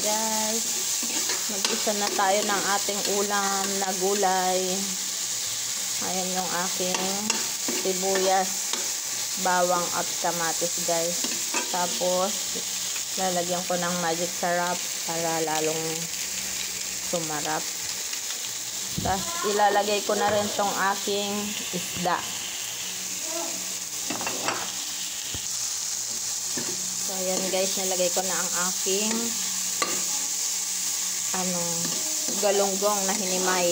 guys, mag-isa na tayo ng ating ulam na gulay. Ayan yung aking sibuyas, bawang at kamatis guys. Tapos lalagyan ko ng magic sarap para lalong sumarap. Tapos ilalagay ko na rin tong aking isda. So ayan guys, nilagay ko na ang aking galunggong na hinimay.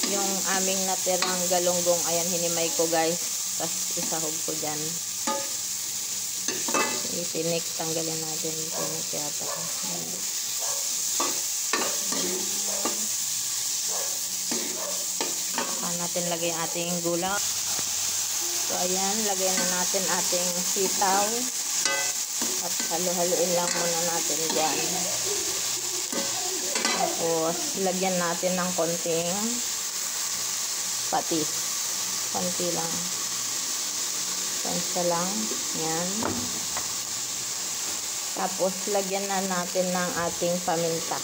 Yung aming natirang galunggong, ayan, hinimay ko guys. Tapos isahog ko dyan. Itinik, tanggalin natin. Itinik yata. Saka natin lagay ating gula. So ayan, lagay na natin ating sitaw. At halo-haloin lang muna natin dyan. Tapos lagyan natin ng konting patis. Konti lang. Konti lang. Yan. Tapos lagyan na natin ng ating paminta.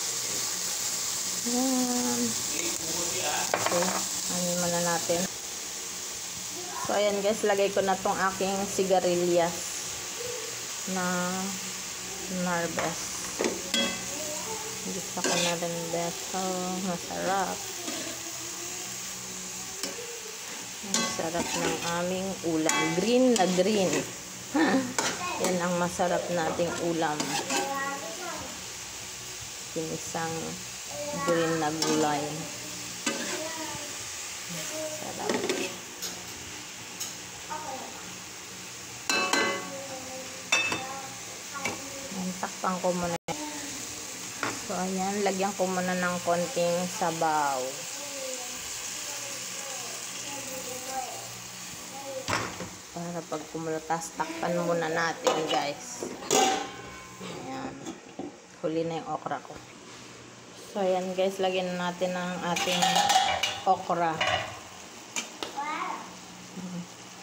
Yan. Okay. Anin muna natin. So ayan guys, lagay ko na tong aking sigarilyas na Narvez. Gusto ko na rin dito. Masarap. Masarap ng aming ulam. Green na green. Yan ang masarap nating ulam. Ginisang green na gulay. Sarap. Takpan ko muna. So ayan, lagyan ko muna ng konting sabaw. Para pag kumulutas, takpan muna natin guys. Ayan. Huli na yung okra ko. So ayan guys, lagyan natin ng ating okra.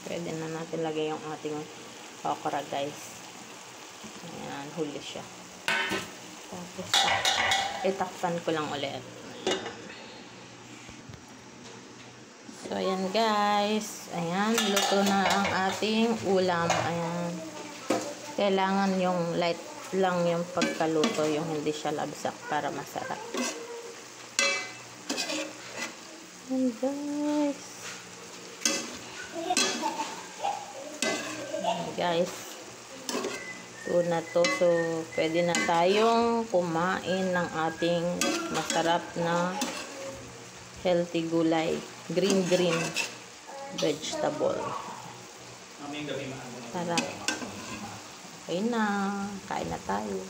Pwede na natin lagay yung ating okra guys. Ayan, huli siya. Tapos itakpan ko lang ulit. So ayan guys, ayan, luto na ang ating ulam. Ayan, kailangan yung light lang yung pagkaluto, yung hindi siya labsak para masarap. Ayan guys. Ayan guys, ito na to. So pwede na tayong kumain ng ating masarap na healthy gulay. Green vegetable. Tara. Okay na. Kain na tayo.